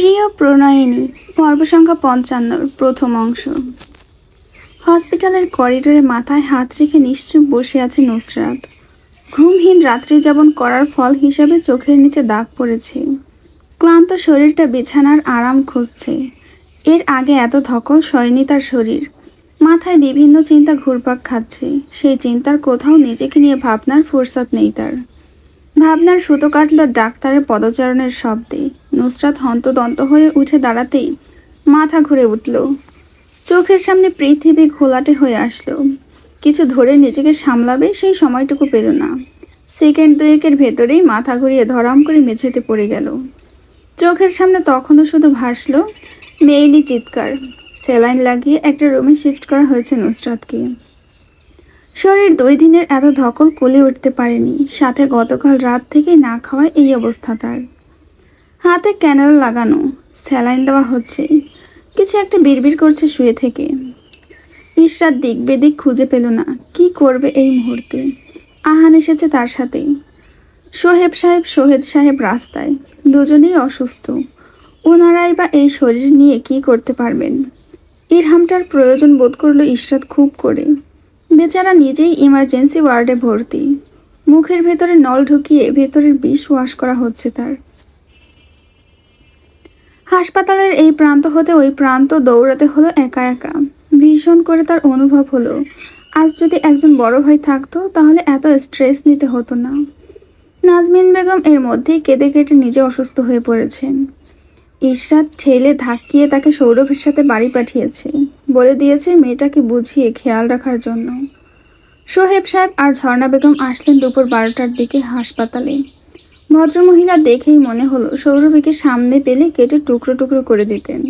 প্রিয় প্রণয়িনী পর্ব সংখ্যা ৫৫ প্রথম অংশ। হসপিটালের করিডোরে মাথায় হাত রেখে নিশ্চুপ বসে আছে নুসরাত। ঘুমহীন রাত্রি যাপন করার ফল হিসাবে চোখের নিচে দাগ পড়েছে। ক্লান্ত শরীরটা বিছানার আরাম খুঁজছে। এর আগে এত ধকল সয়নি তার শরীর। মাথায় বিভিন্ন চিন্তা ঘুরপাক খাচ্ছে। সেই চিন্তার কোথাও নিজেকে নিয়ে ভাবনার ফুরসত নেই তার। ভাবনার সুতো কাটল ডাক্তারের পদচারণের শব্দে। নুসরাত হন্তদন্ত হয়ে উঠে দাঁড়াতেই মাথা ঘুরে উঠল। চোখের সামনে পৃথিবী ঘোলাটে হয়ে আসলো। কিছু ধরে নিজেকে সামলাবে সেই সময়টুকু পেল না। সেকেন্ড দুয়েকের ভেতরেই মাথা ঘুরিয়ে ধরাম করে মেঝেতে পড়ে গেল। চোখের সামনে তখনও শুধু ভাসল মেয়েলি চিৎকার। স্যালাইন লাগিয়ে একটা রুমে শিফট করা হয়েছে নুসরাতকে। শরীর ২ দিনের এত ধকল কোলে উঠতে পারেনি, সাথে গতকাল রাত থেকে না খাওয়ায় এই অবস্থা তার। হাতে ক্যানেল লাগানো, স্যালাইন দেওয়া হচ্ছে, কিছু একটা বিড়বিড় করছে শুয়ে থেকে। ইশরাত দিক বেদিক খুঁজে পেল না, কি করবে এই মুহূর্তে। আহান এসেছে তার সাথে। সোহেদ সাহেব রাস্তায়, দুজনেই অসুস্থ। ওনারাই বা এই শরীর নিয়ে কি করতে পারবেন। ইরহামটার প্রয়োজন বোধ করল ইশরাত খুব করে। বেচারা নিজেই ইমার্জেন্সি ওয়ার্ডে ভর্তি। মুখের ভেতরে নল ঢুকিয়ে ভেতরের বিষ ওয়াশ করা হচ্ছে তার। হাসপাতালের এই প্রান্ত হতে ওই প্রান্ত দৌড়াতে হলো একা একা। ভীষণ করে তার অনুভব হলো, আজ যদি একজন বড় ভাই থাকতো তাহলে এত স্ট্রেস নিতে হতো না। নাজমিন বেগম এর মধ্যেই কেঁদে কেটে নিজে অসুস্থ হয়ে পড়েছেন। ইশরাত ঠেলে ধাক্কিয়ে তাকে সৌরভের সাথে বাড়ি পাঠিয়েছে, বলে দিয়েছে মেয়েটাকে বুঝিয়ে খেয়াল রাখার জন্য। সোহেব সাহেব আর ঝর্ণা বেগম আসলেন দুপুর ১২টার দিকে হাসপাতালে। ভদ্রমহিলা দেখেই মনে হলো সৌরভীকে সামনে পেলে কেটে টুকরো টুকরো করে দিতেন।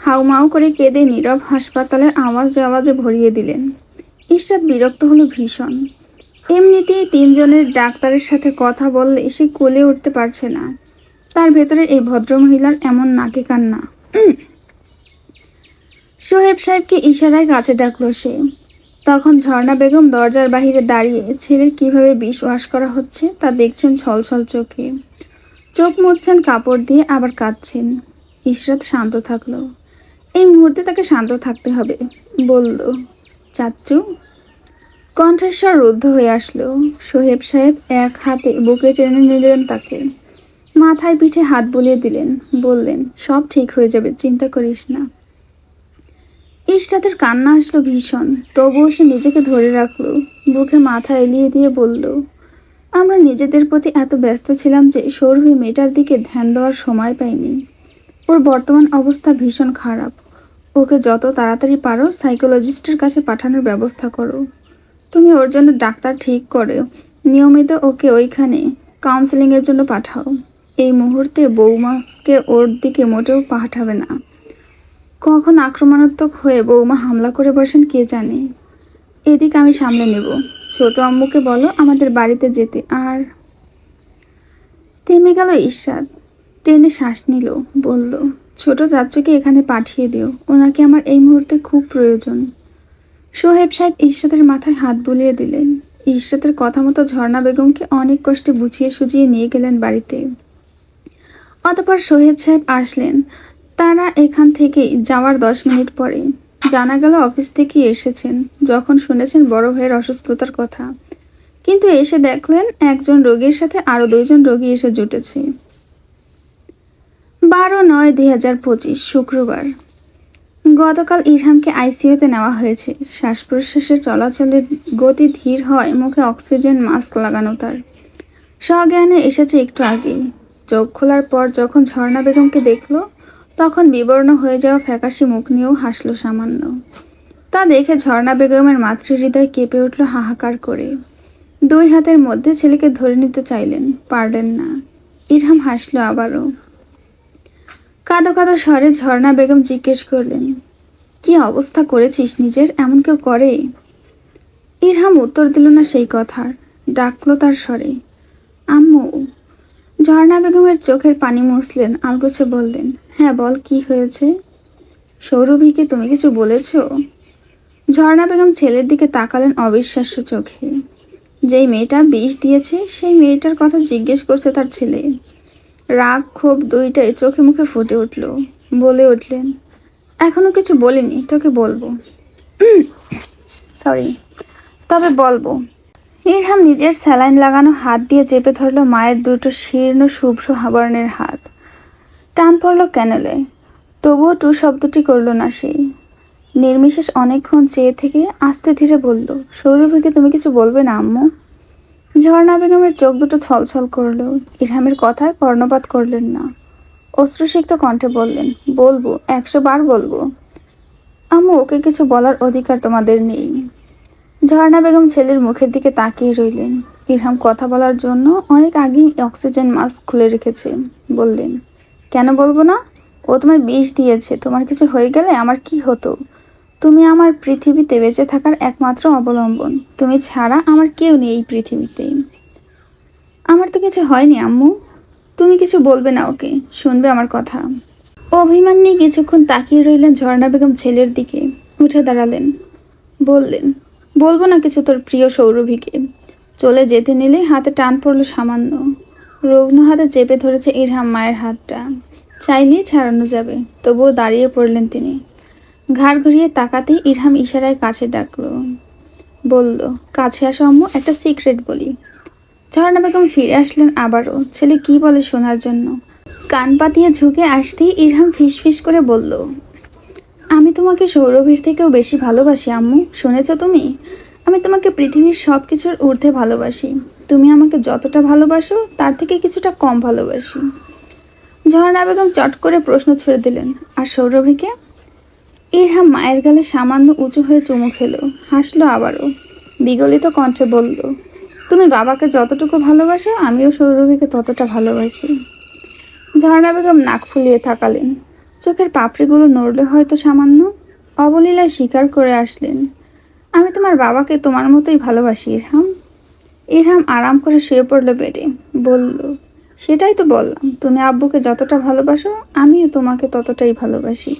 হাউমাউ করে কেঁদে নীরব হাসপাতালের আওয়াজে ভরিয়ে দিলেন। ইশরাত বিরক্ত হলো ভীষণ। এমনিতেই ৩ জনের ডাক্তারের সাথে কথা বললে সে কোলে উঠতে পারছে না, তার ভেতরে এই ভদ্রমহিলার এমন নাকে কান্না। সোহেব সাহেবকে ইশারায় কাছে ডাকলো সে। তখন ঝর্ণা বেগম দরজার বাহিরে দাঁড়িয়ে ছেলের কিভাবে বিষ ওয়াশ করা হচ্ছে তা দেখছেন ছলছল চোখে। চোখ মুছছেন কাপড় দিয়ে, আবার কাঁদছেন। ইশরাত শান্ত থাকলো। এই মুহূর্তে তাকে শান্ত থাকতে হবে, বলল, চাচ্চু। কণ্ঠস্বর রুদ্ধ হয়ে আসলো। সোহেব সাহেব এক হাতে বুকে টেনে নিলেন তাকে, মাথায় পিঠে হাত বুলিয়ে দিলেন, বললেন, সব ঠিক হয়ে যাবে, চিন্তা করিস না। ইশরাতের কান্না আসলো ভীষণ, তবুও সে নিজেকে ধরে রাখলো। বুকে মাথা এলিয়ে দিয়ে বলল, আমরা নিজেদের প্রতি এত ব্যস্ত ছিলাম যে সৌরভী মেয়েটার দিকে ধ্যান দেওয়ার সময় পাইনি। ওর বর্তমান অবস্থা ভীষণ খারাপ। ওকে যত তাড়াতাড়ি পারো সাইকোলজিস্টের কাছে পাঠানোর ব্যবস্থা করো। তুমি ওর জন্য ডাক্তার ঠিক করে নিয়মিত ওকে ওইখানে কাউন্সেলিংয়ের জন্য পাঠাও। এই মুহূর্তে বৌমাকে ওর দিকে মোটেও পাঠাবে না। কখন আক্রমণাত্মক হয়ে বৌমা হামলা করে বসেন কে জানে। এদিক আমি সামলে নেব। ছোট আম্মুকে বলো আমাদের বাড়িতে যেতে। আর থেমে গেল ইশরাত, টেনে শ্বাস নিল, বলল, ছোট চাচ্চুকে এখানে পাঠিয়ে দিও, ওনাকে আমার এই মুহূর্তে খুব প্রয়োজন। সোহেব সাহেব ইশরাতের মাথায় হাত বুলিয়ে দিলেন। ইশরাতের কথা মতো ঝর্ণা বেগমকে অনেক কষ্টে বুঝিয়ে সুঝিয়ে নিয়ে গেলেন বাড়িতে। অতঃপর সোহেব সাহেব আসলেন। তারা এখান থেকে যাওয়ার ১০ মিনিট পরে জানা গেল অফিস থেকে এসেছেন যখন শুনেছেন বড় ভাইয়ের অসুস্থতার কথা। কিন্তু এসে দেখলেন একজন রোগীর সাথে আরও ২ জন রোগী এসে জুটেছে। ১২/৯/২০২৫ শুক্রবার। গতকাল ইরহামকে আইসিইউতে নেওয়া হয়েছে। শ্বাস প্রশ্বাসের চলাচলের গতি ধীর হয়, মুখে অক্সিজেন মাস্ক লাগানো তার। সজ্ঞানে এসেছে একটু আগেই। চোখ খোলার পর যখন ঝর্ণা বেগমকে দেখল তখন বিবর্ণ হয়ে যাওয়া ফ্যাকাশে মুখ নিয়েও হাসল সামান্য। তা দেখে ঝর্ণা বেগমের মাতৃহৃদয় কেঁপে উঠল হাহাকার করে। ২ হাতের মধ্যে ছেলেকে ধরে নিতে চাইলেন, পারলেন না। ইরহাম হাসল আবারও। কাঁদো কাঁদো স্বরে ঝর্ণা বেগম জিজ্ঞেস করলেন, কি অবস্থা করেছিস নিজের, এমন কেউ করে? ইরহাম উত্তর দিল না সেই কথার। ডাকলো তার স্বরে, আম্মু। ঝর্ণা বেগমের চোখের পানি মুছলেন, আলগোছে বললেন, হ্যাঁ বল, কি হয়েছে? সৌরভীকে তুমি কিছু বলেছ? ঝর্ণা বেগম ছেলের দিকে তাকালেন অবিশ্বাস্য চোখে। যেই মেয়েটা বিষ দিয়েছে সেই মেয়েটার কথা জিজ্ঞেস করছে তার ছেলে। রাগ ক্ষোভ দুইটাই চোখে মুখে ফুটে উঠল। বলে উঠলেন, এখনো কিছু বলিনি, তোকে বলবো। সরি, তবে বলবো। ইরহাম নিজের স্যালাইন লাগানো হাত দিয়ে চেপে ধরল মায়ের দুটো শীর্ণ শুভ্র আবরণের হাত। টান পড়ল ক্যানেলে, তবুও টু শব্দটি করল না সে। নির্বিশেষ অনেকক্ষণ চেয়ে থেকে আস্তে ধীরে বলল, সৌরভীকে তুমি কিছু বলবে না আম্মু? ঝর্ণা বেগমের চোখ দুটো ছলছল করল। ইরহামের কথায় কর্ণপাত করলেন না। অশ্রুসিক্ত কণ্ঠে বললেন, বলবো, 100 বার বলবো। আম্মু, ওকে কিছু বলার অধিকার তোমাদের নেই। ঝর্ণা বেগম ছেলের মুখের দিকে তাকিয়ে রইলেন। ইরহাম কথা বলার জন্য অনেক আগেই অক্সিজেন মাস্ক খুলে রেখেছে। বললেন, কেন বলবো না? ও তোমায় বিষ দিয়েছে। তোমার কিছু হয়ে গেলে আমার কি হতো? তুমি আমার পৃথিবীতে বেঁচে থাকার একমাত্র অবলম্বন। তুমি ছাড়া আমার কেউ নেই এই পৃথিবীতে। আমার তো কিছু হয়নি আম্মু। তুমি কিছু বলবে না ওকে, শুনবে আমার কথা। অভিমান নিয়ে কিছুক্ষণ তাকিয়ে রইলেন ঝর্ণা বেগম ছেলের দিকে। উঠে দাঁড়ালেন, বললেন, বলবো না কিছু তোর প্রিয় সৌরভীকে। চলে যেতে নিলে হাতে টান পড়ল সামান্য। রুগ্ন হাতে চেপে ধরেছে ইরহাম মায়ের হাতটা। চাইলেই ছাড়ানো যাবে, তবুও দাঁড়িয়ে পড়লেন তিনি। ঘাড় ঘুরিয়ে তাকাতেই ইরহাম ইশারায় কাছে ডাকলো। বলল, কাছে আসো আম্মু, একটা সিক্রেট বলি। ঝর্ণা বেগম ফিরে আসলেন আবারও, ছেলে কি বলে শোনার জন্য। কান পাতিয়ে ঝুঁকে আসতেই ইরহাম ফিসফিস করে বলল, আমি তোমাকে সৌরভীর থেকেও বেশি ভালোবাসি আম্মু। শুনেছ তুমি? আমি তোমাকে পৃথিবীর সব কিছুর ঊর্ধ্বে ভালোবাসি। তুমি আমাকে যতটা ভালোবাসো তার থেকে কিছুটা কম ভালোবাসি। ঝর্ণা বেগম চট করে প্রশ্ন ছুড়ে দিলেন, আর সৌরভীকে? ইরহাম মায়ের গালে সামান্য উঁচু হয়ে চুমু খেলো, হাসলো আবারও। বিগলিত কণ্ঠে বলল, তুমি বাবাকে যতটুকু ভালোবাসো আমিও সৌরভীকে ততটা ভালোবাসি। ঝর্ণা বেগম নাক ফুলিয়ে থাকালেন। চোখের পাপড়িগুলো নড়লে হয়তো সামান্য। অবলীলায় স্বীকার করে আসলেন, আমি তোমার বাবাকে তোমার মতোই ভালোবাসি ইরহাম। ইরহাম আরাম করে শুয়ে পড়ল বেডে। বলল, সেটাই তো বললাম, তুমি আব্বুকে যতটা ভালোবাসো আমিও তোমাকে ততটাই ভালোবাসি।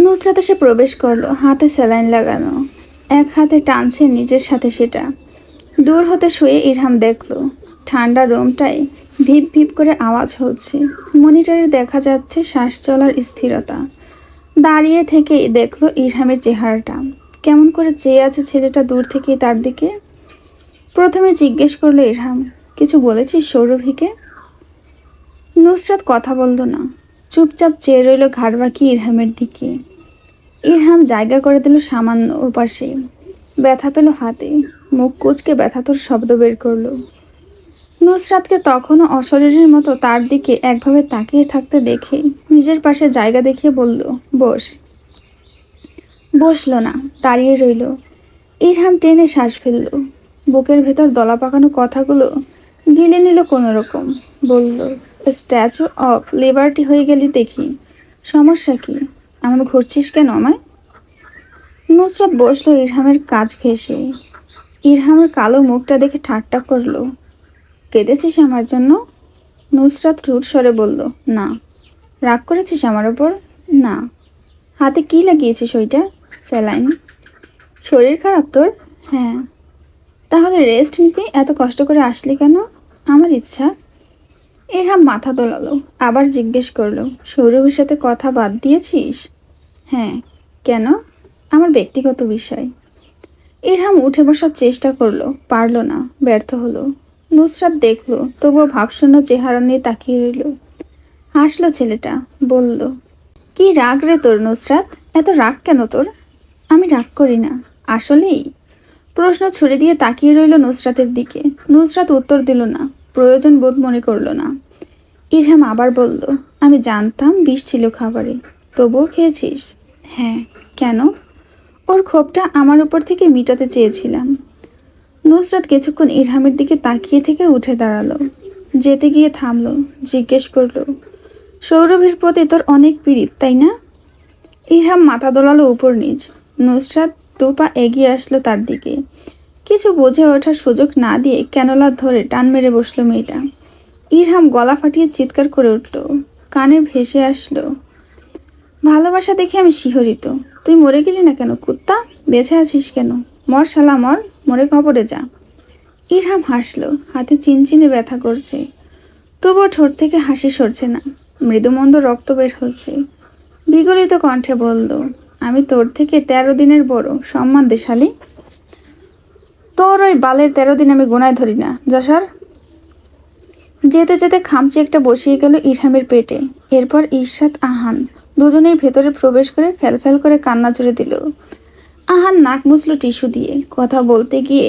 নুসরাত এসে প্রবেশ করলো, হাতে স্যালাইন লাগানো। এক হাতে টানছে নিজের সাথে সেটা। দূর হতে শুয়ে ইরহাম দেখলো ঠান্ডা রুমটায় ভিপ ভিপ করে আওয়াজ হচ্ছে। মনিটরে দেখা যাচ্ছে শ্বাস চলার স্থিরতা। দাঁড়িয়ে থেকেই দেখলো ইরহামের চেহারাটা। কেমন করে চেয়ে আছে ছেলেটা দূর থেকেই তার দিকে। প্রথমে জিজ্ঞেস করলো ইরহাম, কিছু বলেছিস সৌরভীকে? নুসরাত কথা বলল না, চুপচাপ চেয়ে রইল ঘাড় বাঁকিয়ে ইরহামের দিকে। ইরহাম জায়গা করে দিল সামান্য ওপাশে। ব্যথা পেল হাতে, মুখ কুচকে ব্যথাতর শব্দ বের করলো। নুসরাতকে তখনও অশরীরীর মতো তার দিকে একভাবে তাকিয়ে থাকতে দেখে নিজের পাশে জায়গা দেখিয়ে বলল, বস। বসলো না, দাঁড়িয়ে রইল। ইরহাম টেনে শ্বাস ফেলল। বুকের ভেতর দলা পাকানো কথাগুলো গিলে নিল কোনো রকম। বলল, স্ট্যাচু অফ লিবার্টি হয়ে গেলি দেখি। সমস্যা কি? এমন ঘুরছিস কেন আমায়? নুসরাত বসলো ইরহামের কাজ ঘেঁষে। ইরহামের কালো মুখটা দেখে ঠাট্টা করলো। কেঁদেছিস আমার জন্য? নুসরাত রুট স্বরে বলল, না। রাগ করেছিস আমার ওপর? না। হাতে কি লাগিয়েছিস ওইটা? স্যালাইন। শরীর খারাপ তোর? হ্যাঁ। তাহলে রেস্ট নিতে এত কষ্ট করে আসলি কেন? আমার ইচ্ছা। ইরহাম মাথা দোলালো, আবার জিজ্ঞেস করলো, সৌরভীর সাথে কথা বাদ দিয়েছিস? হ্যাঁ। কেন? আমার ব্যক্তিগত বিষয়। ইরহাম উঠে বসার চেষ্টা করলো, পারল না, ব্যর্থ হলো। নুসরাত দেখলো, তবুও ভাবশূন্য চেহারা নিয়ে তাকিয়ে রইল। হাসলো ছেলেটা, বলল, কি রাগ রে তোর নুসরাত? এত রাগ কেন তোর? আমি রাগ করি না, আসলেই। প্রশ্ন ছুড়ে দিয়ে তাকিয়ে রইল নুসরাতের দিকে। নুসরাত উত্তর দিল না, প্রয়োজন বোধ মনে করল না। ইরহাম আবার বলল, আমি জানতাম বিষ ছিল খাবারে, তবুও খেয়েছিস? হ্যাঁ। কেন? ওর ক্ষোভটা আমার উপর থেকে মিটাতে চেয়েছিলাম। নুসরাত কিছুক্ষণ ইরহামের দিকে তাকিয়ে থেকে উঠে দাঁড়ালো। যেতে গিয়ে থামলো, জিজ্ঞেস করলো, সৌরভীর প্রতি তোর অনেক পীড়িত, তাই না? ইরহাম মাথা দোলালো উপর নিচ। নুসরাত 2 পা এগিয়ে আসলো তার দিকে। কিছু বুঝে ওঠার সুযোগ না দিয়ে ক্যানোলা ধরে টান মেরে বসলো মেয়েটা। ইরহাম গলা ফাটিয়ে চিৎকার করে উঠল, কানে ভেসে আসলো, ভালোবাসা দেখে আমি শিহরিত। তুই মরে গেলি না কেন কুত্তা? বেঁচে আছিস কেন? মর শালা মর, মরে কবরে যা। ইরহাম হাসলো, হাতে চিনচিনে ব্যথা করছে। তবুও ঠোঁট থেকে হাসি সরছে না, মৃদুমন্দ রক্ত বের হচ্ছে। বিগলিত কণ্ঠে বলল, আমি তোর থেকে 13 দিনের বড়, সম্মান দে শালি। তোর ওই বালের 13 দিন আমি গোনায় ধরি না, যশার। যেতে যেতে খামচি একটা বসিয়ে গেল ইরহামের পেটে। এরপর ইরশাদ আহান দুজনেই ভেতরে প্রবেশ করে ফ্যাল করে কান্না জুড়ে দিল। আহান নাক মুছল টিস্যু দিয়ে, কথা বলতে গিয়ে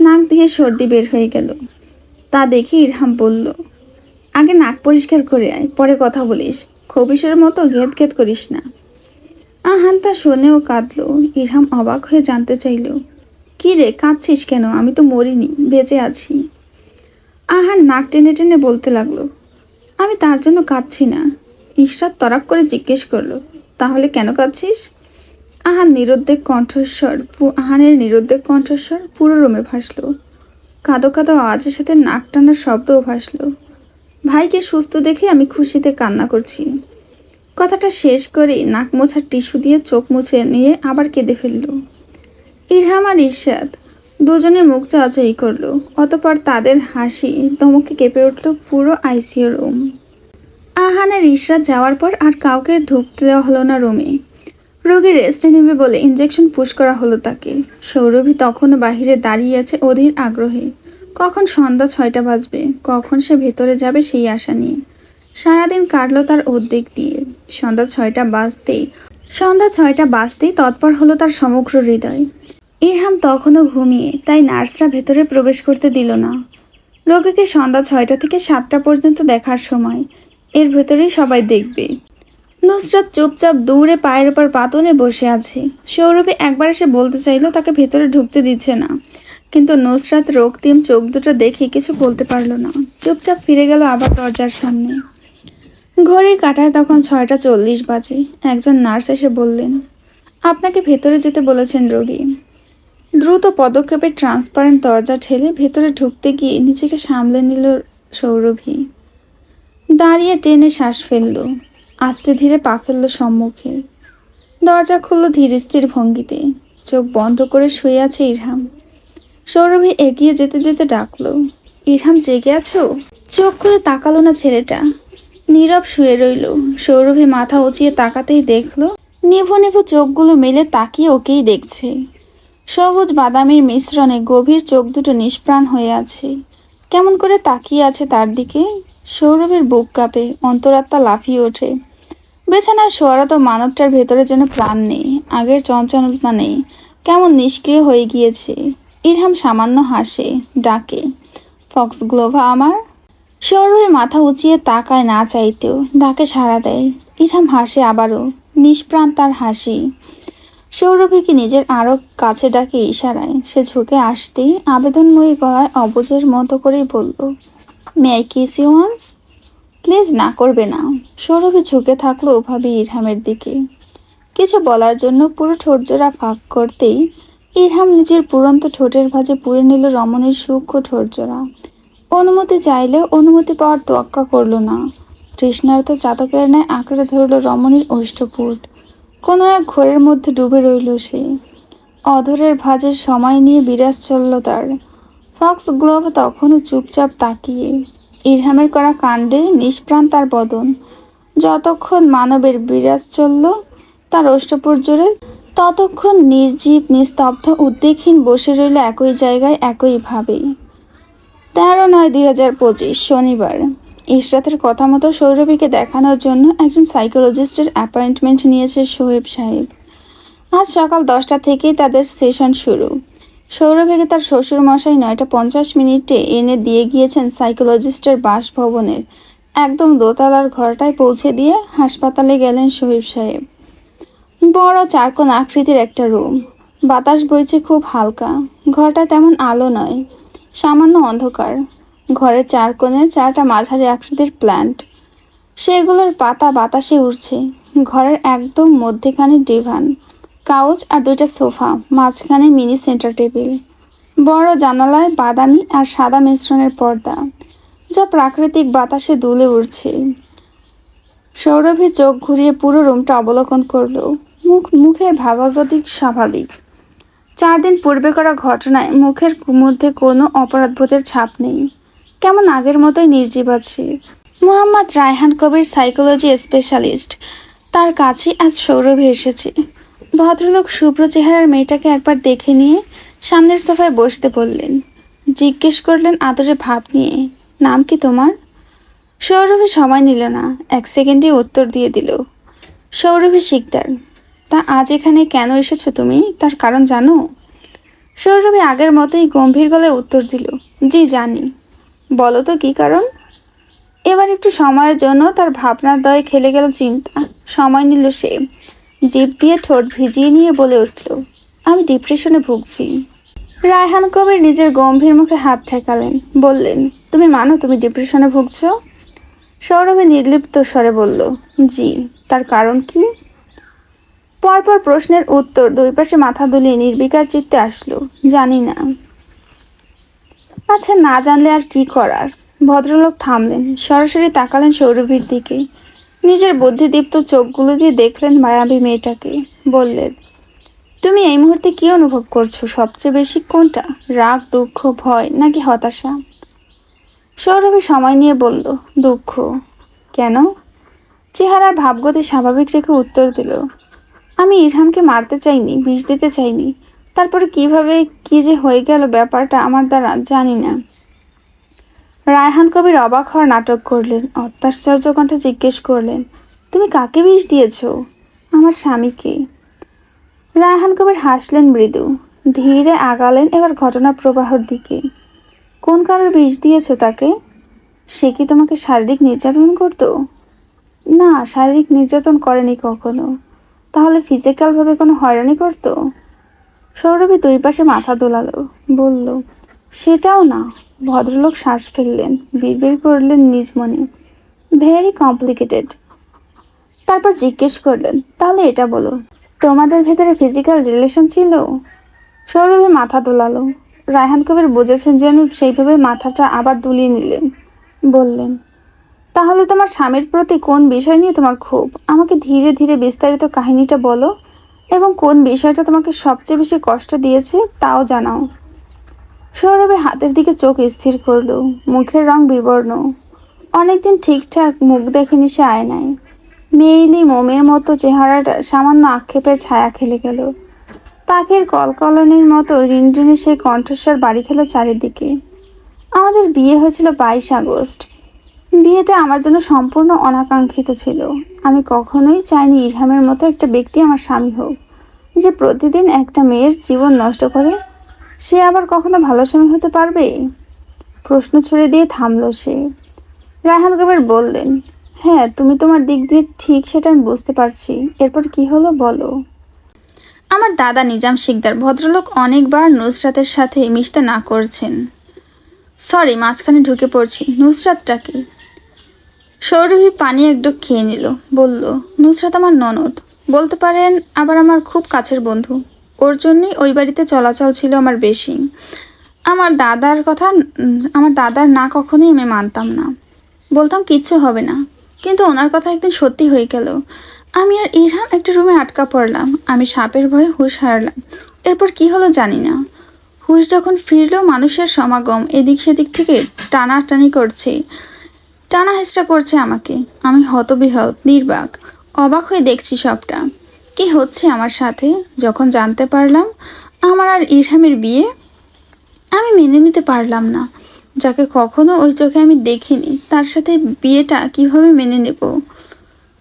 নাক দিয়ে সর্দি বের হয়ে গেল। তা দেখে ইরহাম বলল, আগে নাক পরিষ্কার করে আয়, পরে কথা বলিস। খবিসের মতো ঘেত ঘেত করিস না। আহান তা শুনেও কাঁদল। ইরহাম অবাক হয়ে জানতে চাইল, কি রে কাঁদছিস কেন? আমি তো মরিনি, বেঁচে আছি। আহান নাক টেনে টেনে বলতে লাগলো, আমি তার জন্য কাঁদছি না। ইশরাত তরাক করে জিজ্ঞেস করলো, তাহলে কেন কাঁদছিস? আহানের নিরুদ্বেগ কণ্ঠস্বর পুরো রুমে ভাসল। কাঁদো কাঁদো আওয়াজের সাথে নাক টানার শব্দও ভাসল। ভাইকে সুস্থ দেখে আমি খুশিতে কান্না করছি। কথাটা শেষ করে নাক মোছার টিস্যু দিয়ে চোখ মুছে নিয়ে আবার কেঁদে ফেলল। ইরহাম আর ইরশাদ দুজনে মুখ চাওয়াচাই করলো। অতপর তাদের হাসি ধমকে কেঁপে উঠল পুরো আইসিইউ রুম। আহানের ইশরাত যাওয়ার পর আর কাউকে ঢুকতে দেওয়া হলো না রুমে। রোগী রেস্টে নেবে বলে ইঞ্জেকশন পুশ করা হলো তাকে। সৌরভী তখনও বাহিরে দাঁড়িয়ে আছে অধীর আগ্রহে। কখন সন্ধ্যা 6টা বাজবে, কখন সে ভেতরে যাবে সেই আশা নিয়ে। সারাদিন কাটলো তার উদ্বেগ দিয়ে। সন্ধ্যা ছয়টা বাজতেই তৎপর হলো তার সমগ্র হৃদয়। ইরহাম তখনও ঘুমিয়ে, তাই নার্সরা ভেতরে প্রবেশ করতে দিল না। রোগীকে সন্ধ্যা 6টা থেকে 7টা পর্যন্ত দেখার সময়, এর ভেতরেই সবাই দেখবে। নুসরাত চুপচাপ দৌড়ে পায়ের ওপর পা তুলে বসে আছে। সৌরভী একবার এসে বলতে চাইলো তাকে ভেতরে ঢুকতে দিচ্ছে না, কিন্তু নুসরাত রক্তিম চোখ দুটো দেখে কিছু বলতে পারলো না। চুপচাপ ফিরে গেল আবার দরজার সামনে। ঘড়ির কাঁটায় তখন 6টা 40 বাজে। একজন নার্স এসে বললেন, আপনাকে ভেতরে যেতে বলেছেন রোগী। দ্রুত পদক্ষেপে ট্রান্সপারেন্ট দরজা ঠেলে ভেতরে ঢুকতে গিয়ে নিজেকে সামলে নিল সৌরভী। দাঁড়িয়ে টেনে শ্বাস ফেলল, আস্তে ধীরে পা ফেলল সম্মুখে। দরজা খুলল ধীর স্থির ভঙ্গিতে। চোখ বন্ধ করে শুয়ে আছে ইরহাম। সৌরভী এগিয়ে যেতে যেতে ডাকলো, ইরহাম জেগে আছো? চোখ খুলে তাকালো না ছেলেটা, নীরব শুয়ে রইল। সৌরভী মাথা উঁচিয়ে তাকাতেই দেখলো নিভু নিভু চোখগুলো মেলে তাকিয়ে ওকেই দেখছে। সবুজ বাদামির মিশ্রণে গভীর চোখ দুটো নিষ্প্রাণ হয়ে আছে, কেমন করে তাকিয়ে আছে তার দিকে। সৌরভীর বুক কাঁপে, অন্তরাত্মা লাফিয়ে ওঠে। বিছানায় শোয়ারত মানবটার ভেতরে যেন প্রাণ নেই, আগের চঞ্চলতা নেই, কেমন নিষ্ক্রিয় হয়ে গিয়েছে। ইরহাম সামান্য হাসে, ডাকে, ফক্সগ্লোভা আমার। সৌরভী মাথা উঁচিয়ে তাকায় না চাইতেও, ডাকে সাড়া দেয়। ইরহাম হাসে আবারও, নিষ্প্রাণ তার হাসি। সৌরভীকে নিজের আরো কাছে ডাকে ইশারায়। সে ঝুঁকে আসতেই আবেদনময়ী গলায় অবুঝের মতো করেই বলল, may I kiss you once? Please না করবে না। সৌরভী ঝুঁকে থাকলো ওভাবে ইরহামের দিকে। কিছু বলার জন্য পুরো ঠোঁটজোড়া ফাঁক করতেই ইরহাম নিজের পুরন্ত ঠোঁটের ভাঁজে পুড়ে নিল রমণীর সূক্ষ্ম ঠোঁটজোড়া। অনুমতি চাইলেও অনুমতি পাওয়ার তোয়াক্কা করলো না। তৃষ্ণার্ত চাতকের ন্যায় আঁকড়ে ধরল রমণীর ওষ্ঠপুট। কোনো এক ঘোরের মধ্যে ডুবে রইল সে। অধরের ভাঁজের সময় নিয়ে বিরাজ চলল তার। ফক্স গ্লোভ তখনও চুপচাপ তাকিয়ে। ইরহামের করা কাণ্ডে নিষ্প্রাণ তার বদন। যতক্ষণ মানবের বিরাজ চলল তার ওষ্ঠপুট জুড়ে, ততক্ষণ নির্জীব নিস্তব্ধ উদ্বেগহীন বসে রইল একই জায়গায় একইভাবে। 13/9/2025 শনিবার। ইশরাতের কথা মতো সৌরভীকে দেখানোর জন্য একজন সাইকোলজিস্টের অ্যাপয়েন্টমেন্ট নিয়েছে সোহেব সাহেব। আজ সকাল 10টা থেকেই তাদের সেশন শুরু। সৌরভীকে তার শ্বশুর মশাই 9টা 50 মিনিটে এনে দিয়ে গিয়েছেন সাইকোলজিস্টের বাসভবনের একদম দোতলার ঘরটায় পৌঁছে দিয়ে হাসপাতালে গেলেন সোহেব সাহেব। বড় চারকোণ আকৃতির একটা রুম। বাতাস বইছে খুব হালকা। ঘরটা তেমন আলো নয়, সামান্য অন্ধকার। ঘরের চার কোণে 4টা মাঝারি আকৃতির প্ল্যান্ট, সেগুলোর পাতা বাতাসে উড়ছে। ঘরের একদম মধ্যেখানে ডিভান, কাউচ আর 2টা সোফা, মাঝখানে মিনি সেন্টার টেবিল। বড় জানালায় বাদামি আর সাদা মিশ্রণের পর্দা, যা প্রাকৃতিক বাতাসে দুলে উঠছে। সৌরভী চোখ ঘুরিয়ে পুরো রুমটা অবলোকন করলো। মুখের ভাবাগতিক স্বাভাবিক। 4 দিন পূর্বে করা ঘটনায় মুখের মধ্যে কোনো অপরাধবোধের ছাপ নেই। কেমন আগের মতোই নির্জীব আছে। মোহাম্মদ রায়হান কবির সাইকোলজি স্পেশালিস্ট, তার কাছে আজ সৌরভী এসেছে। ভদ্রলোক শুভ্র চেহারার মেয়েটাকে একবার দেখে নিয়ে সামনের সোফায় বসতে বললেন। জিজ্ঞেস করলেন আদরে ভাব নিয়ে, নাম কি তোমার? সৌরভী সময় নিল না, 1 সেকেন্ডে উত্তর দিয়ে দিল, সৌরভী শিকদার। তা আজ এখানে কেন এসেছো তুমি, তার কারণ জানো? সৌরভী আগের মতোই গম্ভীর গলায় উত্তর দিল, জি জানি। বলো তো কী কারণ? এবার একটু সময়ের জন্য তার ভাবনার দয়ে খেলে গেল চিন্তা। সময় নিল সে, জিভ দিয়ে ঠোঁট ভিজিয়ে নিয়ে বলে উঠল, আমি ডিপ্রেশনে ভুগছি। রায়হান কবির নিজের গম্ভীর মুখে হাত ঠেকালেন, বললেন, তুমি মানো তুমি ডিপ্রেশনে ভুগছ? সৌরভী নির্লিপ্ত স্বরে বলল, জি। তার কারণ কি? পরপর প্রশ্নের উত্তর দুই পাশে মাথা দুলিয়ে নির্বিকার চিত্তে আসলো, জানি না। আচ্ছা, না জানলে আর কি করার। ভদ্রলোক থামলেন, সরাসরি তাকালেন সৌরভীর দিকে। নিজের বুদ্ধিদীপ্ত চোখগুলো দিয়ে দেখলেন মায়াবী মেয়েটাকে। বললেন, তুমি এই মুহূর্তে কি অনুভব করছো সবচেয়ে বেশি, কোনটা? রাগ, দুঃখ, ভয় নাকি হতাশা? সৌরভী সময় নিয়ে বলল, দুঃখ। কেন? চেহারার ভাবগতি স্বাভাবিক রেখে উত্তর দিল, আমি ইরহামকে মারতে চাইনি, বিষ দিতে চাইনি। তারপরে কিভাবে কি যে হয়ে গেল ব্যাপারটা আমার দ্বারা জানি না। রায়হান কবির অবাক হওয়ার নাটক করলেন, অত্যাশ্চর্য কণ্ঠে জিজ্ঞেস করলেন, তুমি কাকে বিষ দিয়েছ? আমার স্বামীকে। রায়হান কবির হাসলেন মৃদু, ধীরে আগালেন এবার ঘটনা প্রবাহর দিকে। কোন কারোর বিষ দিয়েছ তাকে? সে কি তোমাকে শারীরিক নির্যাতন করতো? না, শারীরিক নির্যাতন করেনি কখনো। তাহলে ফিজিক্যালভাবে কোনো হয়রানি করতো? সৌরভী দুই পাশে মাথা দোলালো, বলল, সেটাও না। ভদ্রলোক শ্বাস ফেললেন, বিড়বিড় করলেন নিজ মনে, ভেরি কমপ্লিকেটেড। তারপর জিজ্ঞেস করলেন, তাহলে এটা বলো, তোমাদের ভেতরে ফিজিক্যাল রিলেশন ছিল? সৌরভী মাথা দোলালো। রায়হান কবির বুঝেছেন যেন সেইভাবে মাথাটা আবার দুলিয়ে নিলেন। বললেন, তাহলে তোমার স্বামীর প্রতি কোন বিষয় নিয়ে তোমার ক্ষোভ? আমাকে ধীরে ধীরে বিস্তারিত কাহিনীটা বলো, এবং কোন বিষয়টা তোমাকে সবচেয়ে বেশি কষ্ট দিয়েছে তাও জানাও। সৌরভী হাতের দিকে চোখ স্থির করল, মুখের রং বিবর্ণ। অনেকদিন ঠিকঠাক মুখ দেখেনি সে আয়নায়। মেয়েলি মোমের মতো চেহারাটা সামান্য আক্ষেপের ছায়া খেলে গেল। পাখির কলকলানির মতো রিনরিনে সেই কণ্ঠস্বর বাড়ি খেল চারিদিকে। আমাদের বিয়ে হয়েছিল 22 আগস্ট। বিয়েটা আমার জন্য সম্পূর্ণ অনাকাঙ্ক্ষিত ছিল। আমি কখনোই চাইনি ইরহামের মতো একটা ব্যক্তি আমার স্বামী হোক, যে প্রতিদিন একটা মেয়ের জীবন নষ্ট করে। সে আবার কখনো ভালো স্বামী হতে পারবে? প্রশ্ন ছুড়ে দিয়ে থামল সে। রায়হান কবির বললেন, হ্যাঁ, তুমি তোমার দিক দিয়ে ঠিক, সেটা আমি বুঝতে পারছি। এরপর কি হলো বলো। আমার দাদা নিজাম শিকদার ভদ্রলোক অনেকবার নুসরাতের সাথে মিশতে না করছেন। সরি, মাঝখানে ঢুকে পড়ছি। নুসরাতটা কি? সৌরভী পানি একডুক খেয়ে নিল, বলল, নুসরাত আমার ননদ, বলতে পারেন আবার আমার খুব কাছের বন্ধু। ওর জন্যই ওই বাড়িতে চলাচল ছিল আমার বেশি। আমার দাদার না কখনোই আমি মানতাম না, বলতাম কিচ্ছু হবে না। কিন্তু ওনার কথা একদিন সত্যি হয়ে গেল। আমি আর ইরহাম একটা রুমে আটকা পড়লাম। আমি সাপের ভয়ে হুঁশ হারালাম। এরপর কি হলো জানি না। হুঁশ যখন ফিরলেও মানুষের সমাগম এদিক সেদিক থেকে টানাটানি করছে, টানা হেঁচড়া করছে আমাকে। আমি হতবিহ্বল, নির্বাক, অবাক হয়ে দেখছি সবটা কি হচ্ছে আমার সাথে। যখন জানতে পারলাম আমার আর ইরহামের বিয়ে, আমি মেনে নিতে পারলাম না। যাকে কখনো ওই চোখে আমি দেখিনি, তার সাথে বিয়েটা কিভাবে মেনে নেব?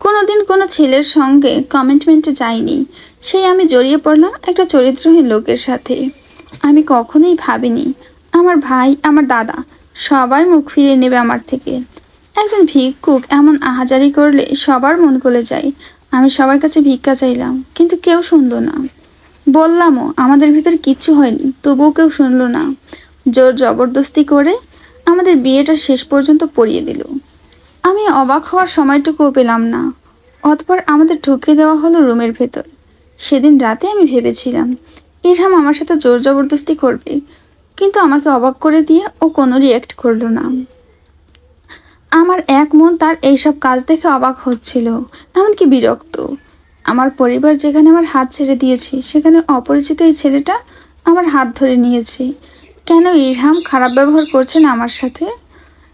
কোনোদিন কোনো ছেলের সঙ্গে কমিটমেন্টে যাইনি, সেই আমি জড়িয়ে পড়লাম একটা চরিত্রহীন লোকের সাথে। আমি কখনোই ভাবিনি আমার ভাই, আমার দাদা সবাই মুখ ফিরিয়ে নেবে আমার থেকে। একজন ভিক্ষুক এমন আহাজারি করলে সবার মন গলে যায়। আমি সবার কাছে ভিক্ষা চাইলাম, কিন্তু কেউ শুনলো না। বললামও আমাদের ভিতরে কিচ্ছু হয়নি, তবুও কেউ শুনলো না। জোর জবরদস্তি করে আমাদের বিয়েটা শেষ পর্যন্ত পড়িয়ে দিল। আমি অবাক হওয়ার সময়টুকুও পেলাম না। অতঃপর আমাদের ঢুকিয়ে দেওয়া হলো রুমের ভেতর। সেদিন রাতে আমি ভেবেছিলাম ইরহাম আমার সাথে জোর জবরদস্তি করবে, কিন্তু আমাকে অবাক করে দিয়ে ও কোনো রিয়্যাক্ট করলো না। আমার এক মন তার এইসব কাজ দেখে অবাক হচ্ছিল, এমনকি বিরক্ত। আমার পরিবার যেখানে আমার হাত ছেড়ে দিয়েছে, সেখানে অপরিচিত এই ছেলেটা আমার হাত ধরে নিয়েছে। কেন ইরহাম খারাপ ব্যবহার করছে না আমার সাথে?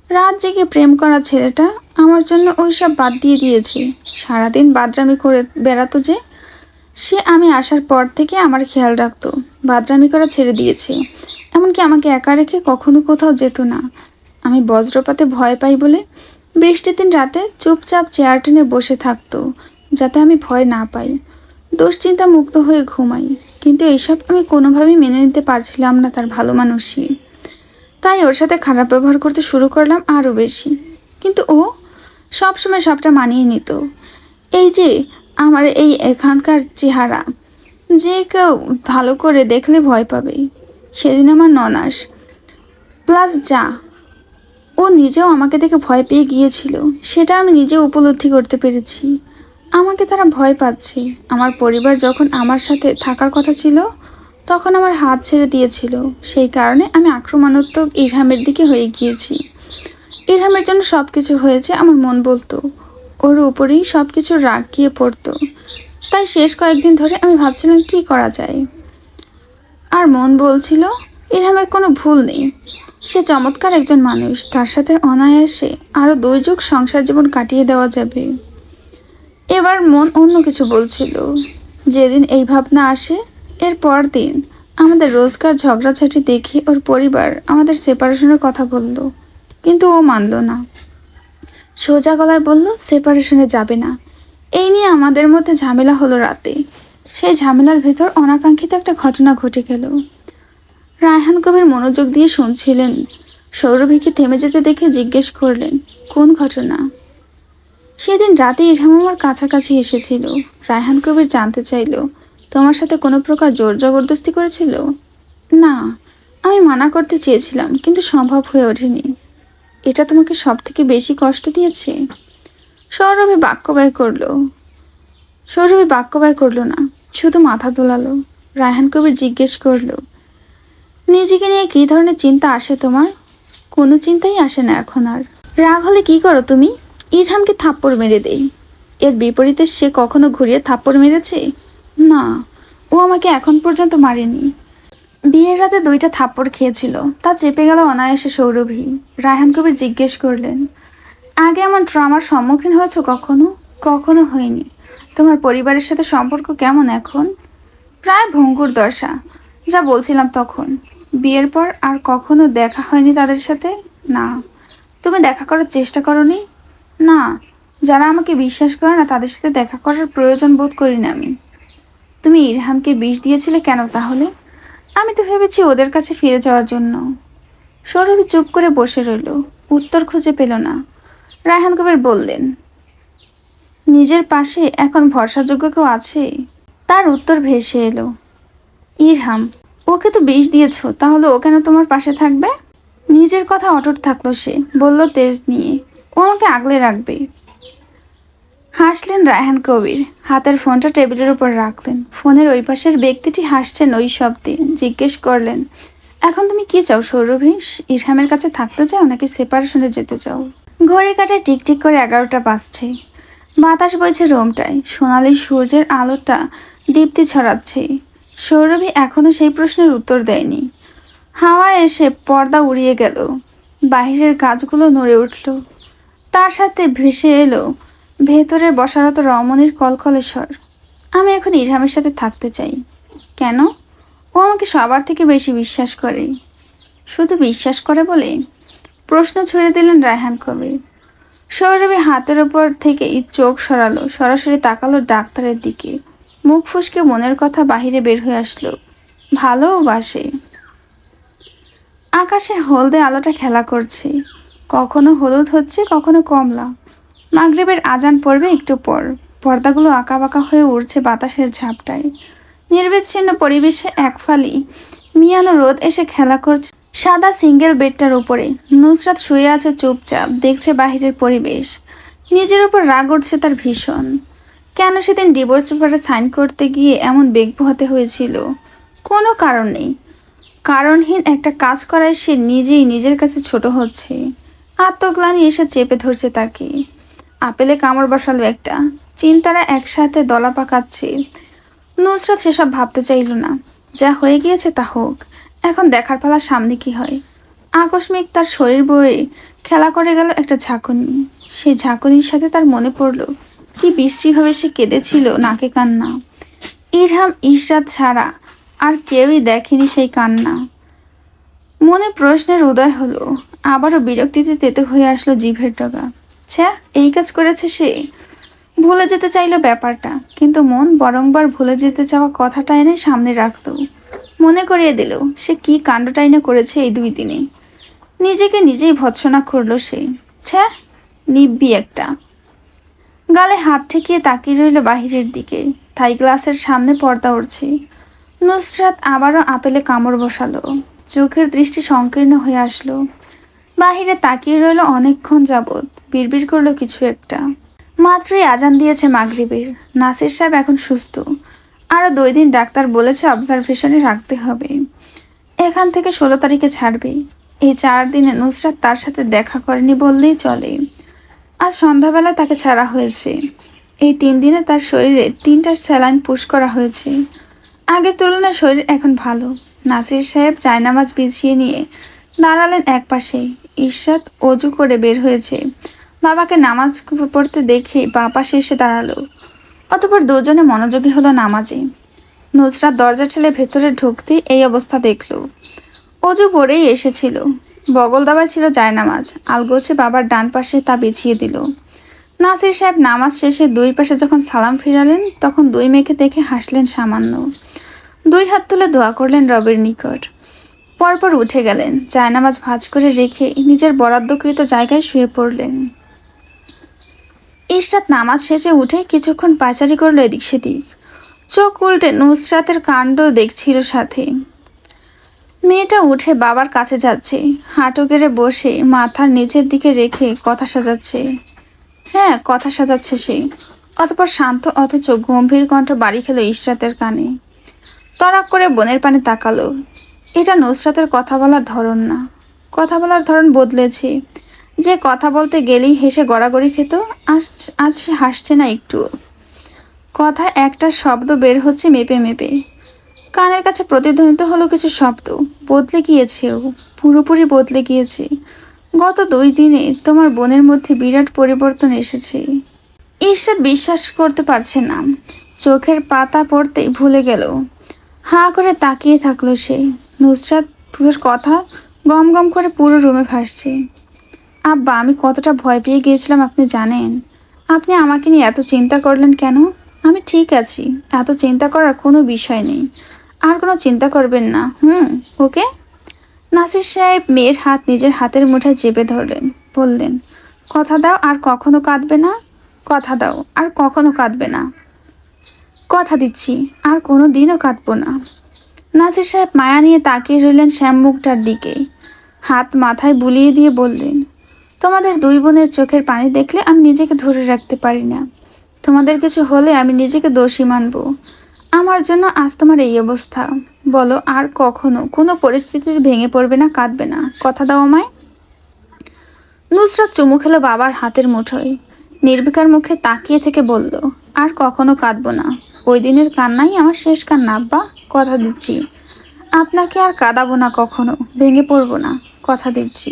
রাত জেগে প্রেম করা ছেলেটা আমার জন্য ওই সব বাদ দিয়ে দিয়েছে। সারাদিন বাদরামি করে বেড়াতো যে, সে আমি আসার পর থেকে আমার খেয়াল রাখতো। বাদরামি করা ছেড়ে দিয়েছে, এমনকি আমাকে একা রেখে কখনো কোথাও যেত না। আমি বজ্রপাতে ভয় পাই বলে বৃষ্টির দিন রাতে চুপচাপ চেয়ার টেনে বসে থাকতো, যাতে আমি ভয় না পাই, দুশ্চিন্তা মুক্ত হয়ে ঘুমাই। কিন্তু এইসব আমি কোনোভাবেই মেনে নিতে পারছিলাম না তার ভালো মানুষই। তাই ওর সাথে খারাপ ব্যবহার করতে শুরু করলাম আরও বেশি। কিন্তু ও সবসময় সবটা মানিয়ে নিত। এই যে আমার এই এখানকার চেহারা, যে কেউ ভালো করে দেখলে ভয় পাবে, সেদিন আমার ননাস প্লাস যা, ও নিজেও আমাকে দেখে ভয় পেয়ে গিয়েছিল, সেটা আমি নিজেও উপলব্ধি করতে পেরেছি। আমাকে তারা ভয় পাচ্ছে। আমার পরিবার যখন আমার সাথে থাকার কথা ছিল, তখন আমার হাত ছেড়ে দিয়েছিল। সেই কারণে আমি আক্রমণাত্মক ইরহামের দিকে হয়ে গিয়েছি। ইরহামের জন্য সব কিছু হয়েছে আমার মন বলতো। ওর উপরেই সব কিছু রাগ গিয়ে পড়তো। তাই শেষ কয়েকদিন ধরে আমি ভাবছিলাম কি করা যায়। আর মন বলছিল ইরহামের কোনো ভুল নেই, সে চমৎকার একজন মানুষ, তার সাথে অনায়াসে আরও 2 যুগ সংসার জীবন কাটিয়ে দেওয়া যাবে। এবার মন অন্য কিছু বলছিল। যেদিন এই ভাবনা আসে, এর পর দিন আমাদের রোজকার ঝগড়াঝাটি দেখে ওর পরিবার আমাদের সেপারেশনের কথা বলল, কিন্তু ও মানল না। সোজা গলায় বলল সেপারেশনে যাবে না। এই নিয়ে আমাদের মধ্যে ঝামেলা হলো রাতে। সেই ঝামেলার ভেতর অনাকাঙ্ক্ষিত একটা ঘটনা ঘটে গেল। রায়হান কবির মনোযোগ দিয়ে শুনছিলেন। সৌরভীকে থেমে যেতে দেখে জিজ্ঞেস করলেন, কোন ঘটনা? সেদিন রাতে ইরহাম আমার কাছাকাছি এসেছিল। রায়হান কবির জানতে চাইল, তোমার সাথে কোনো প্রকার জোর জবরদস্তি করেছিল? না, আমি মানা করতে চেয়েছিলাম, কিন্তু সম্ভব হয়ে ওঠেনি। এটা তোমাকে সব থেকে বেশি কষ্ট দিয়েছে? সৌরভী বাক্য ব্যয় করলো না, শুধু মাথা দোলালো। রায়হান কবির জিজ্ঞেস করলো, নিজেকে নিয়ে কী ধরনের চিন্তা আসে তোমার? কোনো চিন্তাই আসে না এখন আর। রাগ হলে কি করো তুমি? ইরহামকে থাপ্পড় মেরে দেই। এর বিপরীতে সে কখনো ঘুরিয়ে থাপ্পড় মেরেছে? না, ও আমাকে এখন পর্যন্ত মারেনি। বিয়ের রাতে 2টা থাপ্পড় খেয়েছিল, তা চেপে গেল অনায়াসে সৌরভী। রায়হান কবির জিজ্ঞেস করলেন, আগে এমন ট্রমার সম্মুখীন হয়েছো কখনো? কখনো হয়নি। তোমার পরিবারের সাথে সম্পর্ক কেমন এখন? প্রায় ভঙ্গুর দশা। যা বলছিলাম তখন, বিয়ের পর আর কখনো দেখা হয়নি তাদের সাথে। না। তুমি দেখা করার চেষ্টা করনি? না, যারা আমাকে বিশ্বাস করে না তাদের সাথে দেখা করার প্রয়োজন বোধ করি না আমি। তুমি ইরহামকে বিষ দিয়েছিলে কেন তাহলে? আমি তো ভেবেছি ওদের কাছে ফিরে যাওয়ার জন্য। সৌরভী চুপ করে বসে রইল, উত্তর খুঁজে পেল না। রায়হান কবির বললেন, নিজের পাশে এখন ভরসাযোগ্য কেউ আছে? তার উত্তর ভেসে এলো, ইরহাম। ওকে তো বিষ দিয়েছ, তাহলে ও কেন তোমার পাশে থাকবে? নিজের কথা অটুট থাকলো সে, বলল তেজ নিয়ে, ও আমাকে আগলে রাখবে। হাসলেন রায়হান কবির, হাতের ফোনটা টেবিলের উপর রাখলেন। ফোনের ওই পাশের ব্যক্তিটি হাসছেন ওই শব্দে। জিজ্ঞেস করলেন, এখন তুমি কি চাও সৌরভী? ইরহামের কাছে থাকতে চাও নাকি সেপারেশনে যেতে চাও? ঘড়ির কাঁটায় টিকটিক করে 11টা বাজছে। বাতাস বইছে রোমটায়, সোনালি সূর্যের আলোটা দীপ্তি ছড়াচ্ছে। সৌরভী এখনো সেই প্রশ্নের উত্তর দেয়নি। হাওয়া এসে পর্দা উড়িয়ে গেল, বাহিরের গাছগুলো নড়ে উঠল। তার সাথে ভেসে এলো ভেতরে বসারত রমণীর কলকলে স্বর, আমি এখন ইরহামের সাথে থাকতে চাই। কেন? ও আমাকে সবার থেকে বেশি বিশ্বাস করে। শুধু বিশ্বাস করে বলে? প্রশ্ন ছুড়ে দিলেন রায়হান কবির। সৌরভী হাতের ওপর থেকে চোখ সরালো, সরাসরি তাকালো ডাক্তারের দিকে। মুখ ফুসকে মনের কথা বাহিরে বের হয়ে আসলো, ভালোবাসে। আকাশে হলদে আলোটা খেলা করছে, কখনো হলুদ হচ্ছে, কখনো কমলা। মাগরিবের আজান পড়বে একটু পর। পর্দাগুলো আঁকাবাঁকা হয়ে উড়ছে বাতাসের ঝাপটায়। নির্বিচ্ছিন্ন পরিবেশে এক ফালি মিয়ানো রোদ এসে খেলা করছে সাদা সিঙ্গেল বেডটার উপরে। নুসরাত শুয়ে আছে চুপচাপ, দেখছে বাহিরের পরিবেশ। নিজের উপর রাগ উঠছে তার ভীষণ। কেন সেদিন ডিভোর্স পেপারে সাইন করতে গিয়ে এমন বেগ পোহাতে হয়েছিল? কোনো কারণ নেই। কারণহীন একটা কাজ করায় সে নিজেই নিজের কাছে ছোট হচ্ছে। আত্মগ্লানি এসে চেপে ধরছে তাকে। আপেলে কামড় বসালো একটা। চিন্তারা একসাথে দলা পাকাচ্ছে। নুসরাত সেসব ভাবতে চাইল না। যা হয়ে গিয়েছে তা হোক, এখন দেখার পালা সামনে কি হয়। আকস্মিক তার শরীর বয়ে খেলা করে গেল একটা ঝাঁকুনি। সেই ঝাঁকুনির সাথে তার মনে পড়ল কি বিশ্রীভাবে সে কেঁদেছিল, নাকে কান্না। ইরহাম ইশরাত ছাড়া আর কেউই দেখেনি সেই কান্না। মনে প্রশ্নের উদয় হলো, আবারও বিরক্তিতে তেতে হয়ে আসলো জিভের ডগা। ছ্যা, এই কাজ করেছে সে। ভুলে যেতে চাইলো ব্যাপারটা, কিন্তু মন বরংবার ভুলে যেতে চাওয়া কথাটা এনে সামনে রাখত। মনে করিয়ে দিল সে কি কাণ্ডটাই না করেছে এই 2 দিনে। নিজেকে নিজেই ভৎসনা করলো সে। ছ্যা, নিব্বি একটা। গালে হাত ঠেকিয়ে তাকিয়ে রইল বাহিরের দিকে। থাই গ্লাসের সামনে পর্দা উঠছে। নুসরাত আবারও আপেলে কামড় বসালো। চোখের দৃষ্টি সংকীর্ণ হয়ে আসলো। বাহিরে তাকিয়ে রইল অনেকক্ষণ যাবৎ। বিড়বিড় করলো কিছু একটা। মাত্রই আজান দিয়েছে মাগরিবের। নাসির সাহেব এখন সুস্থ। আরও 2 দিন ডাক্তার বলেছে অবজারভেশনে রাখতে হবে। এখান থেকে 16 তারিখে ছাড়বে। এই 4 দিনে নুসরাত তার সাথে দেখা করেনি বললেই চলে। আজ সন্ধ্যাবেলা তাকে ছাড়া হয়েছে। এই 3 দিনে তার শরীরে 3টা স্যালাইন পুশ করা হয়েছে। আগের তুলনায় শরীর এখন ভালো। নাসির সাহেব জায়নামাজ বিছিয়ে নিয়ে দাঁড়ালেন একপাশে। ইশরাত অজু করে বের হয়েছে। বাবাকে নামাজ পড়তে দেখে বাঁ পাশে এসে দাঁড়ালো। অতঃপর দুজনে মনোযোগী হলো নামাজে। নুসরাত দরজা ঠেলে ভেতরে ঢুকতে এই অবস্থা দেখল। অজু পরেই এসেছিল। বগল দাবায় ছিল জায়নামাজ। আলগোছে বাবার ডান পাশে তা বিছিয়ে দিল। নাসির সাহেব নামাজ শেষে 2 পাশে যখন সালাম ফিরালেন, তখন 2 মেয়েকে দেখে হাসলেন সামান্য। 2 হাত তুলে দোয়া করলেন রবের নিকট। পরপর উঠে গেলেন। জায়নামাজ ভাঁজ করে রেখে নিজের বরাদ্দকৃত জায়গায় শুয়ে পড়লেন। ইশরাত নামাজ শেষে উঠে কিছুক্ষণ পাচারি করলো এদিক সেদিক। চোখ উল্টে নুসরাতের কাণ্ড দেখছিল সাথে। মেয়েটা উঠে বাবার কাছে যাচ্ছে। হাঁটু গেড়ে বসে মাথার নিচের দিকে রেখে কথা সাজাচ্ছে। হ্যাঁ, কথা সাজাচ্ছে সে। অতঃপর শান্ত অথচ গম্ভীর কণ্ঠ বাড়ি খেলো ইশরাতের কানে। তড়াক করে বোনের পানে তাকালো। এটা নুসরাতের কথা বলার ধরন না। কথা বলার ধরন বদলেছে। যে কথা বলতে গেলেই হেসে গড়াগড়ি খেত, আজ সে হাসছে না একটু। কথা একটা শব্দ বের হচ্ছে মেপে মেপে। কানের কাছে প্রতিধ্বনিত হলো কিছু শব্দ। বদলে গিয়েছে ও, পুরোপুরি বদলে গিয়েছে। গত 2 দিনে তোমার বোনের মধ্যে বিরাট পরিবর্তন এসেছে। ইশরাত বিশ্বাস করতে পারছে না। চোখের পাতা পড়তেই ভুলে গেল। হাঁ করে তাকিয়ে থাকলো সে। নুসরাত তোদের কথা গম গম করে পুরো রুমে ভাসছে। আব্বা, আমি কতটা ভয় পেয়ে গিয়েছিলাম আপনি জানেন। আপনি আমাকে নিয়ে এত চিন্তা করলেন কেন? আমি ঠিক আছি। এত চিন্তা করার কোনো বিষয় নেই। আর কোনো চিন্তা করবেন না। ওকে। নাসির সাহেব মেয়ের হাত নিজের হাতের মুঠায় চেপে ধরলেন। বললেন, কথা দাও আর কখনো কাঁদবে না। কথা দাও আর কখনো কাঁদবে না। কথা দিচ্ছি, আর কোনো দিনও কাঁদবো না। নাসির সাহেব মায়া নিয়ে তাকিয়ে রইলেন শ্যামমুখটার দিকে। হাত মাথায় বুলিয়ে দিয়ে বললেন, তোমাদের 2 বোনের চোখের পানি দেখলে আমি নিজেকে ধরে রাখতে পারি না। তোমাদের কিছু হলে আমি নিজেকে দোষী মানব। আমার জন্য আজ তোমার এই অবস্থা। বলো, আর কখনো কোনো পরিস্থিতিতে ভেঙে পড়বে না, কাঁদবে না। কথা দাও আমায়। নুসরাত চুমু খেলো বাবার হাতের মুঠোয়। নির্বিকার মুখে তাকিয়ে থেকে বলল, আর কখনো কাঁদবো না। ওই দিনের কান্নাই আমার শেষ কান্না আব্বা। কথা দিচ্ছি আপনাকে আর কাঁদাবো না কখনো, ভেঙে পড়বো না। কথা দিচ্ছি।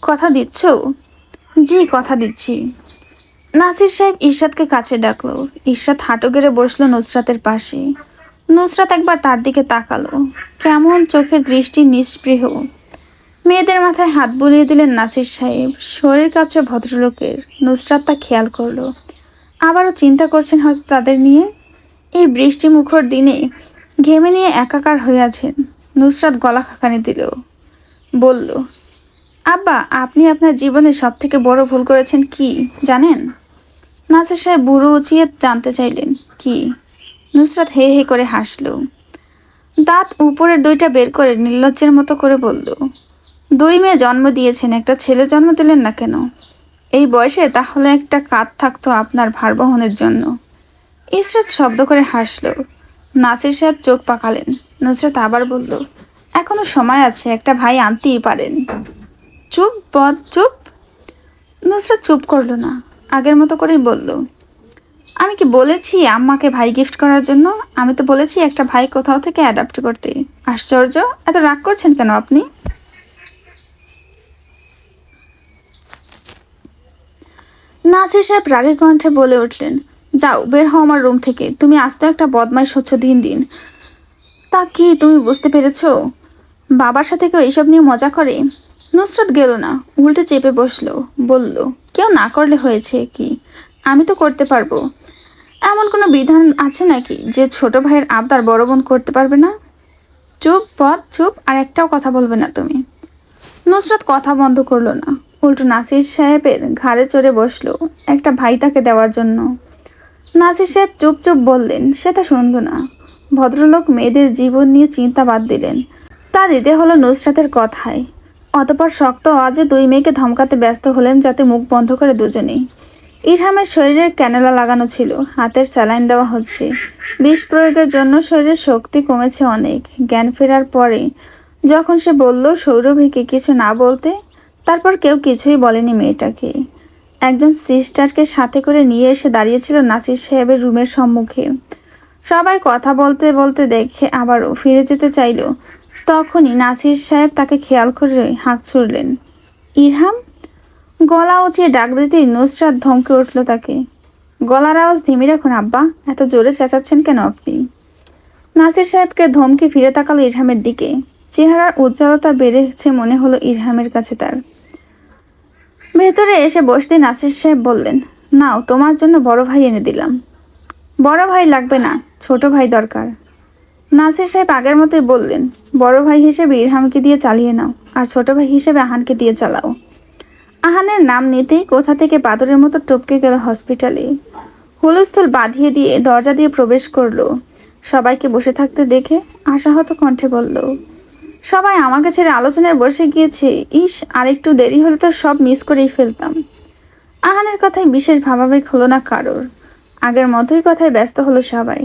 কথা দিচ্ছ? জি, কথা দিচ্ছি। নাসির সাহেব ইশরাতকে কাছে ডাকলো। ইশরাত হাঁটু গেড়ে বসলো নুসরাতের পাশে। নুসরাত একবার তার দিকে তাকালো। কেমন চোখের দৃষ্টি, নিস্পৃহ। মেয়েদের মাথায় হাত বুলিয়ে দিলেন নাসির সাহেব। শরীর কাঁপছে ভদ্রলোকের। নুসরাত তা খেয়াল করলো। আবারও চিন্তা করছেন হয়তো তাদের নিয়ে। এই বৃষ্টি মুখর দিনে ঘেমে নিয়ে একাকার হয়ে আছেন। নুসরাত গলা খাকানি দিল। বলল, আব্বা, আপনি আপনার জীবনে সবথেকে বড় ভুল করেছেন কি জানেন? নাসির সাহেব বুড়ো উঁচিয়ে জানতে চাইলেন, কি? নুসরাত হে হে করে হাসল। দাঁত উপরের 2টা বের করে নির্লজ্জের মতো করে বলল, 2 মেয়ে জন্ম দিয়েছেন, একটা ছেলে জন্ম দিলেন না কেন? এই বয়সে তাহলে একটা কাঁধ থাকতো আপনার ভার বহনের জন্য। ইশরাত শব্দ করে হাসল। নাসির সাহেব চোখ পাকালেন। নুসরাত আবার বলল, এখনো সময় আছে, একটা ভাই আনতেই পারেন। চুপ বদ, চুপ। নুসরাত চুপ করলো না। আগের মতো করেই বলল, আমি কি বলেছি আম্মাকে ভাই গিফট করার জন্য? আমি তো বলেছি একটা ভাই কোথাও থেকে অ্যাডাপ্ট করতে। আশ্চর্য, এত রাগ করছেন কেন আপনি? নাসির সাহেব রাগে কণ্ঠে বলে উঠলেন, যাও বের হও আমার রুম থেকে, তুমি আস্ত একটা বদমাইশ হচ্ছ দিন দিন। তা কি তুমি বুঝতে পেরেছো? বাবার সাথে কেউ এইসব নিয়ে মজা করে? নুসরাত গেল না, উল্টে চেপে বসলো, বলল, কেউ না করলে হয়েছে কি, আমি তো করতে পারবো। এমন কোনো বিধান আছে নাকি যে ছোট ভাইয়ের আবদার বড় বোন করতে পারবে না? চুপ পথ চুপ, আর একটাও কথা বলবে না তুমি। নুসরাত কথা বন্ধ করলো না, উল্টো নাসির সাহেবের ঘাড়ে চড়ে বসলো একটা ভাই তাকে দেওয়ার জন্য। নাসির সাহেব চুপ চুপ বললেন, সেটা শুনল না। ভদ্রলোক মেয়েদের জীবন নিয়ে চিন্তা বাদ দিলেন, তা দিতে হলো নুসরাতের কথায়। অতপর শক্ত আওয়াজে দুই মেয়েকে ধমকাতে ব্যস্ত হলেন যাতে মুখ বন্ধ করে দুজনেই। ইরহামের শরীরের ক্যানেলা লাগানো ছিল, হাতের স্যালাইন দেওয়া হচ্ছে। বিষ প্রয়োগের জন্য শরীরের শক্তি কমেছে অনেক। জ্ঞান ফেরার পরে যখন সে বলল সৌরভীকে কিছু না বলতে, তারপর কেউ কিছুই বলেনি মেয়েটাকে। একজন সিস্টারকে সাথে করে নিয়ে এসে দাঁড়িয়েছিল নাসির সাহেবের রুমের সম্মুখে। সবাই কথা বলতে বলতে দেখে আবারও ফিরে যেতে চাইল। তখনই নাসির সাহেব তাকে খেয়াল করে হাঁক ছুড়লেন, ইরহাম। গলা উঁচিয়ে ডাক দিতেই নুসরাত ধমকে উঠল তাকে। গলার আওয়াজ ধিমি রাখুন আব্বা, এত জোরে চেঁচাচ্ছেন কেন আপনি? নাসির সাহেবকে ধমকে ফিরে তাকালো ইরহামের দিকে। চেহারার উজ্জ্বলতা বেড়েছে মনে হলো ইরহামের কাছে তার। ভেতরে এসে বসতে নাসির সাহেব বললেন, নাও তোমার জন্য বড় ভাই এনে দিলাম। বড় ভাই লাগবে না, ছোট ভাই দরকার। নাসির সাহেব আগের মতোই বললেন, বড় ভাই হিসেবে ইরহামকে দিয়ে চালিয়ে নাও, আর ছোট ভাই হিসেবে আহানকে দিয়ে চালাও। আহানের নাম নিতেই কোথা থেকে বাদরের মতো টপকে গেল হসপিটালে। হুলস্থুল বাঁধিয়ে দিয়ে দরজা দিয়ে প্রবেশ করলো। সবাইকে বসে থাকতে দেখে আশাহত কণ্ঠে বলল, সবাই আমাকে ছেড়ে আলোচনায় বসে গিয়েছে। ইস, আরেকটু দেরি হলে তো সব মিস করেই ফেলতাম। আহানের কথায় বিশেষ ভাবাবেগ হলো না কারোর। আগের মতোই কথায় ব্যস্ত হলো সবাই।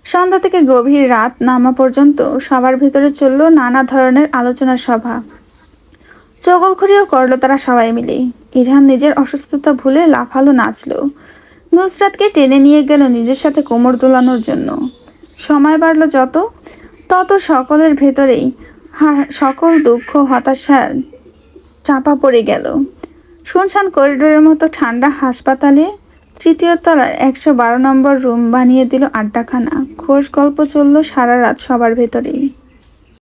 সন্ধ্যা থেকে গভীর রাত নামা পর্যন্ত সবার ভেতরে চলল নানা ধরনের আলোচনার সভা। চগলখড়িও করলো তারা সবাই মিলে। ইরহাম নিজের অসুস্থতা ভুলে লাফালো, নাচলো। নুসরাতকে টেনে নিয়ে গেল নিজের সাথে কোমর দোলানোর জন্য। সময় বাড়লো যত, তত সকলের ভেতরেই সকল দুঃখ হতাশা চাপা পড়ে গেল। শুনশান করিডোরের মতো ঠান্ডা হাসপাতালে তৃতীয় তলার 112 নম্বর রুম বানিয়ে দিল আড্ডাখানা। খোশ গল্প চলল সারা রাত সবার ভেতরেই।